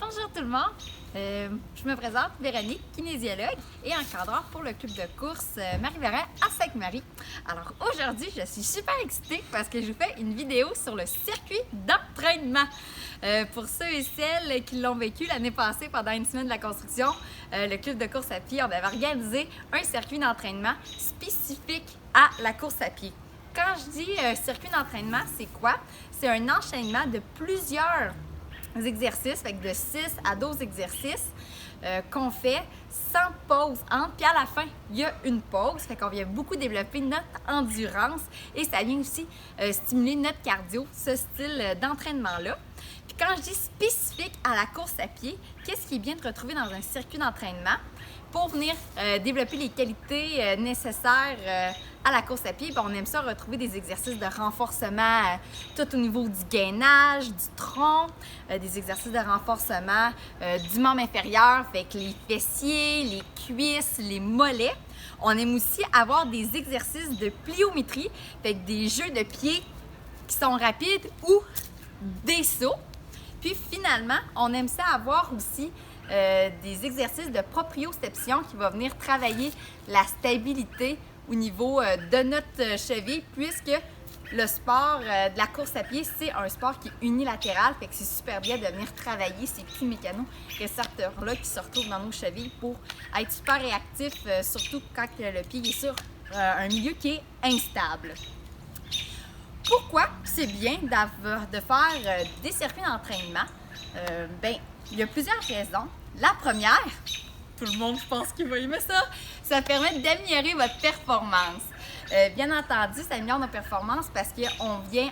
Bonjour tout le monde, je me présente Véronique, kinésiologue et encadreur pour le club de course Marie-Vérin à Sainte-Marie. Alors aujourd'hui, je suis super excitée parce que je vous fais une vidéo sur le circuit d'entraînement. Pour ceux et celles qui l'ont vécu l'année passée pendant une semaine de la construction, le club de course à pied, on avait organisé un circuit d'entraînement spécifique à la course à pied. Quand je dis circuit d'entraînement, c'est quoi? C'est un enchaînement de plusieurs exercices, fait que de 6 à 12 exercices qu'on fait sans pause entre, puis à la fin, il y a une pause, fait qu'on vient beaucoup développer notre endurance et ça vient aussi stimuler notre cardio, ce style d'entraînement-là. Puis quand je dis spécifique à la course à pied, qu'est-ce qui est bien de retrouver dans un circuit d'entraînement pour venir développer les qualités nécessaires à la course à pied? Bien, on aime ça retrouver des exercices de renforcement tout au niveau du gainage, du tronc, des exercices de renforcement du membre inférieur, fait que les fessiers, les cuisses, les mollets. On aime aussi avoir des exercices de pliométrie, fait que des jeux de pieds qui sont rapides ou des sauts. Puis finalement, on aime ça avoir aussi des exercices de proprioception qui vont venir travailler la stabilité au niveau de notre cheville, puisque le sport de la course à pied, c'est un sport qui est unilatéral, fait que c'est super bien de venir travailler ces petits mécanos-récepteurs-là qui se retrouvent dans nos chevilles pour être super réactif, surtout quand le pied est sur un milieu qui est instable. Pourquoi c'est bien de faire des circuits d'entraînement? Bien, il y a plusieurs raisons. La première, tout le monde, je pense qu'il va aimer ça, ça permet d'améliorer votre performance. Bien entendu, ça améliore nos performances parce qu'on vient,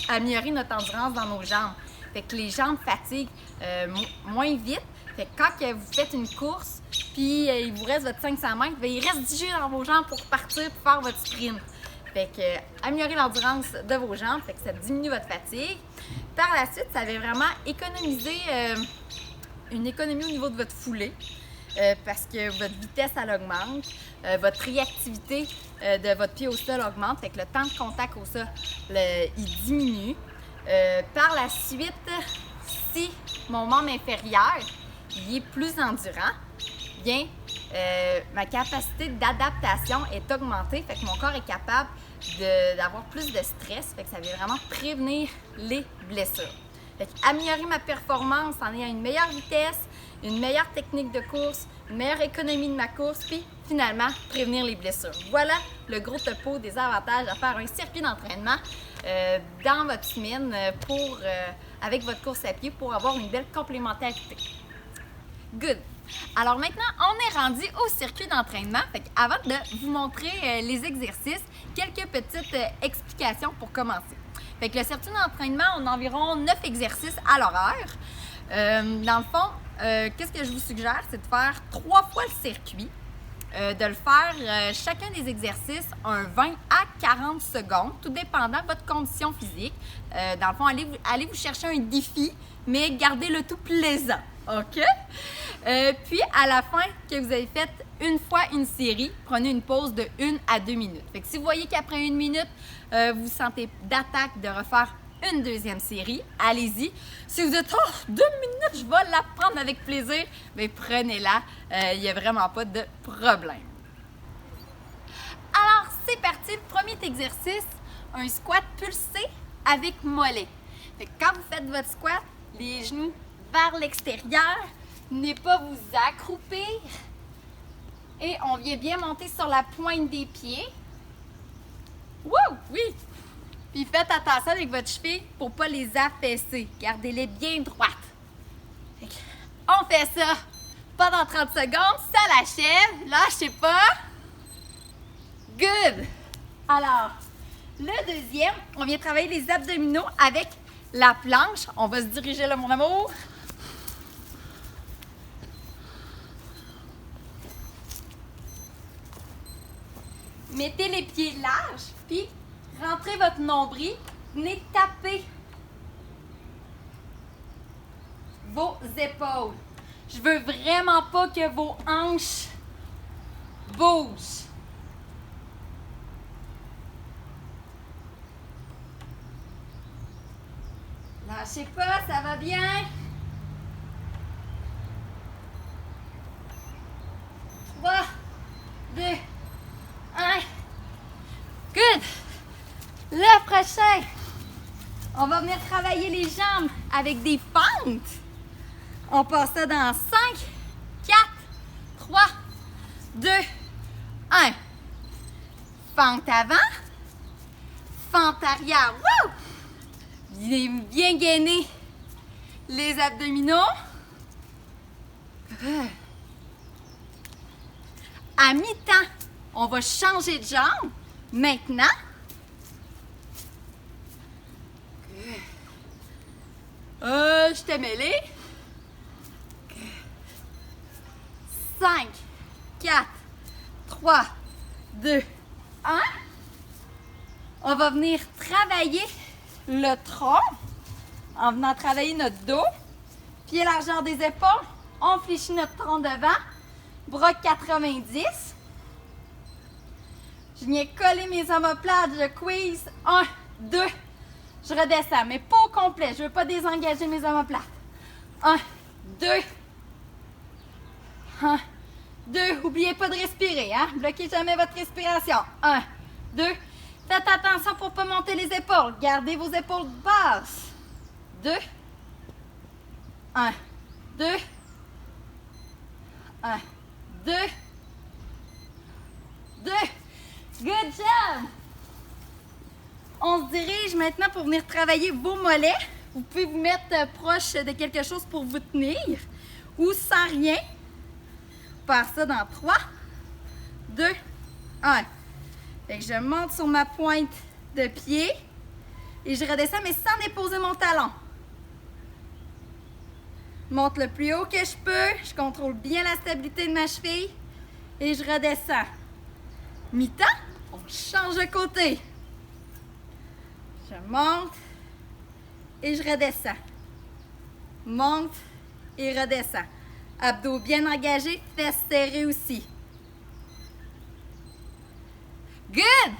améliorer notre endurance dans nos jambes. Fait que les jambes fatiguent moins vite. Fait que quand vous faites une course, puis il vous reste votre 500 mètres, bien, il reste du jus dans vos jambes pour partir pour faire votre sprint. Fait que améliorer l'endurance de vos jambes, fait que ça diminue votre fatigue. Par la suite, ça va vraiment économiser une économie au niveau de votre foulée parce que votre vitesse, elle augmente, votre réactivité de votre pied au sol augmente, fait que le temps de contact au sol, il diminue. Par la suite, si mon membre inférieur il est plus endurant, bien, ma capacité d'adaptation est augmentée, fait que mon corps est capable d'avoir plus de stress, fait que ça vient vraiment prévenir les blessures. Fait que améliorer ma performance en ayant une meilleure vitesse, une meilleure technique de course, une meilleure économie de ma course, puis finalement prévenir les blessures. Voilà le gros topo des avantages à faire un circuit d'entraînement dans votre semaine avec votre course à pied pour avoir une belle complémentarité. Good! Alors maintenant, on est rendu au circuit d'entraînement. Avant de vous montrer les exercices, quelques petites explications pour commencer. Fait que le circuit d'entraînement, on a environ 9 exercices à l'horaire. Dans le fond, qu'est-ce que je vous suggère? C'est de faire 3 fois le circuit, de le faire chacun des exercices un 20 à 40 secondes, tout dépendant de votre condition physique. Dans le fond, allez vous chercher un défi, mais gardez le tout plaisant. OK? Puis, à la fin que vous avez fait une fois une série, prenez une pause de 1 à 2 minutes. Fait que si vous voyez qu'après 1 minute, vous sentez d'attaque de refaire une deuxième série, allez-y. Si vous êtes « 2 minutes, je vais la prendre avec plaisir », bien prenez-la. Il n'y a vraiment pas de problème. Alors, c'est parti. Le premier exercice, un squat pulsé avec mollet. Fait que quand vous faites votre squat, les genoux vers l'extérieur, ne pas vous accroupir et on vient bien monter sur la pointe des pieds. Wouh! Oui! Puis faites attention avec votre cheville pour ne pas les affaisser. Gardez-les bien droites. On fait ça pendant 30 secondes, ça l'achève, lâchez pas. Good! Alors, le deuxième, on vient travailler les abdominaux avec la planche. On va se diriger là, mon amour. Mettez les pieds larges, puis rentrez votre nombril, venez taper vos épaules. Je veux vraiment pas que vos hanches bougent. Lâchez pas, ça va bien. Prochain, on va venir travailler les jambes avec des fentes. On passe ça dans 5, 4, 3, 2, 1. Fente avant, fente arrière. Wouh! Bien gainer les abdominaux. À mi-temps, on va changer de jambe. Maintenant, je t'ai mêlé. 5, 4, 3, 2, 1. On va venir travailler le tronc en venant travailler notre dos. Pied largeur des épaules. On fléchit notre tronc devant. Bras 90. Je viens coller mes omoplates. Je squeeze. 1, 2. Je redescends, mais pas au complet. Je ne veux pas désengager mes omoplates. 1, 2. 1, 2. N'oubliez pas de respirer. Hein? Bloquez jamais votre respiration. 1, 2. Faites attention pour ne pas monter les épaules. Gardez vos épaules basses. 2. 1, 2. 1, 2. 2. Good job! On se dirige maintenant pour venir travailler vos mollets. Vous pouvez vous mettre proche de quelque chose pour vous tenir ou sans rien. On part ça dans 3, 2, 1. Fait que je monte sur ma pointe de pied et je redescends, mais sans déposer mon talon. Je monte le plus haut que je peux. Je contrôle bien la stabilité de ma cheville et je redescends. Mi-temps, on change de côté. Je monte et je redescends. Monte et redescends. Abdos bien engagés, fesses serrées aussi. Good!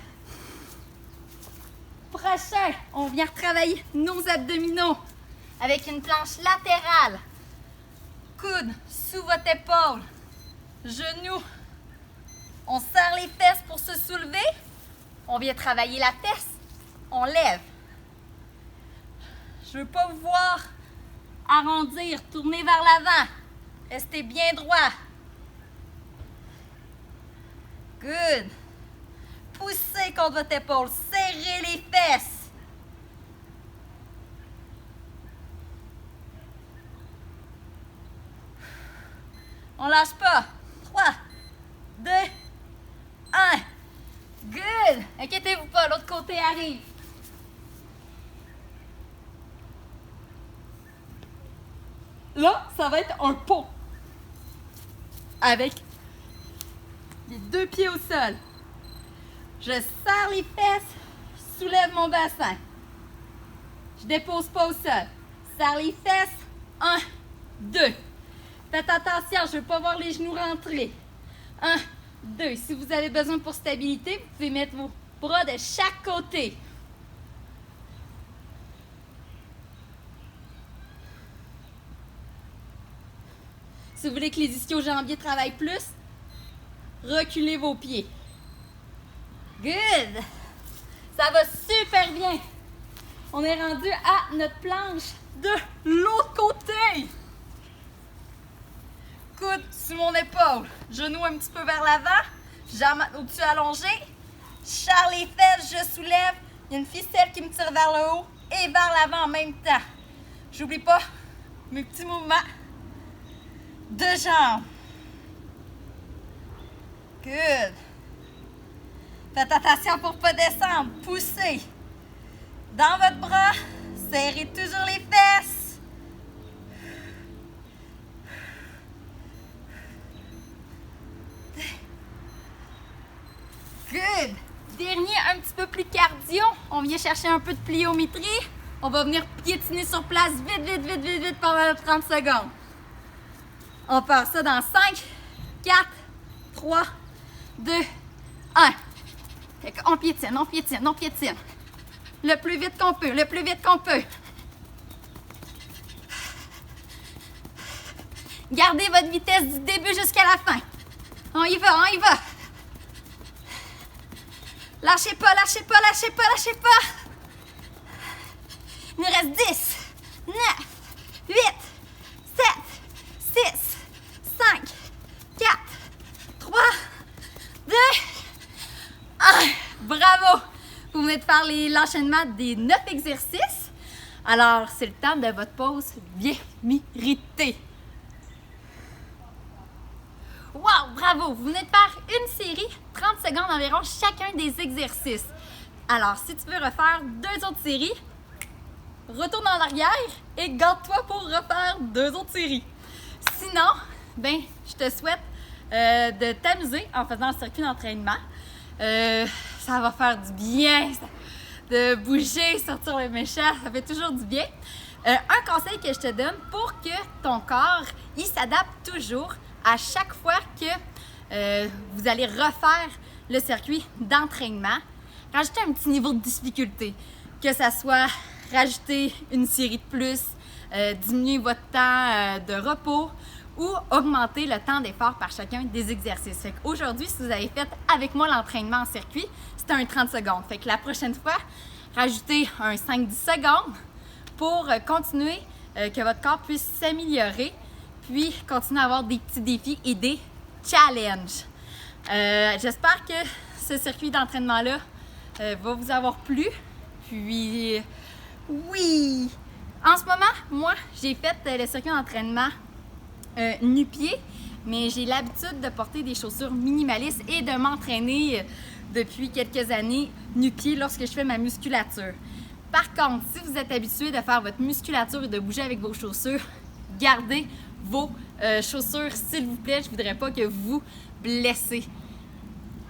Prochain, on vient retravailler nos abdominaux avec une planche latérale. Coude sous votre épaule. Genoux. On serre les fesses pour se soulever. On vient travailler la fesse. On lève. Je ne veux pas vous voir arrondir, tourner vers l'avant. Restez bien droit. Good. Poussez contre votre épaule. Serrez les fesses. On lâche pas. 3, 2, 1. Good. Inquiétez-vous pas, l'autre côté arrive. Là, ça va être un pont. Avec les deux pieds au sol. Je serre les fesses, soulève mon bassin. Je dépose pas au sol. Serre les fesses. 1, 2. Faites attention, je ne veux pas voir les genoux rentrer. 1, 2. Si vous avez besoin pour stabilité, vous pouvez mettre vos bras de chaque côté. Si vous voulez que les ischio-jambiers travaillent plus, reculez vos pieds. Good! Ça va super bien. On est rendu à notre planche de l'autre côté. Coude sous mon épaule, genou un petit peu vers l'avant, jambes au-dessus allongées. Je serre les fesses, je soulève. Il y a une ficelle qui me tire vers le haut et vers l'avant en même temps. J'oublie pas mes petits mouvements de jambes. Good. Faites attention pour ne pas descendre. Poussez. Dans votre bras, serrez toujours les fesses. Good. Dernier, un petit peu plus cardio. On vient chercher un peu de pliométrie. On va venir piétiner sur place vite pendant 30 secondes. On part ça dans 5, 4, 3, 2, 1. Fait qu'on piétine, on piétine, on piétine. Le plus vite qu'on peut, le plus vite qu'on peut. Gardez votre vitesse du début jusqu'à la fin. On y va, on y va. Lâchez pas, lâchez pas, lâchez pas, lâchez pas. reste 10, 9, 8, 7, 6, 5, 4, 3, 2, 1. Bravo! Vous venez de faire l'enchaînement des 9 exercices. Alors, c'est le temps de votre pause bien méritée. Wow! Bravo! Vous venez de faire une série, 30 secondes environ chacun des exercices. Alors, si tu veux refaire 2 autres séries, retourne en arrière et garde-toi pour refaire 2 autres séries. Sinon, ben, je te souhaite de t'amuser en faisant le circuit d'entraînement. Ça va faire du bien de bouger, sortir le méchant, ça fait toujours du bien. Un conseil que je te donne pour que ton corps il s'adapte toujours à chaque fois que vous allez refaire le circuit d'entraînement, rajoutez un petit niveau de difficulté, que ça soit rajouter une série de plus, diminuer votre temps de repos ou augmenter le temps d'effort par chacun des exercices. Fait qu'aujourd'hui, si vous avez fait avec moi l'entraînement en circuit, c'était un 30 secondes. Fait que la prochaine fois, rajoutez un 5-10 secondes pour continuer que votre corps puisse s'améliorer, puis continuer à avoir des petits défis et des challenges. J'espère que ce circuit d'entraînement-là va vous avoir plu. Puis, oui! En ce moment, moi, j'ai fait le circuit d'entraînement nu-pied, mais j'ai l'habitude de porter des chaussures minimalistes et de m'entraîner depuis quelques années nu-pied lorsque je fais ma musculature. Par contre, si vous êtes habitué de faire votre musculature et de bouger avec vos chaussures, gardez vos chaussures, s'il vous plaît. Je ne voudrais pas que vous vous blessez.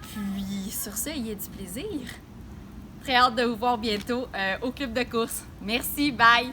Puis, sur ce, il y a du plaisir. Très hâte de vous voir bientôt au club de course. Merci, bye!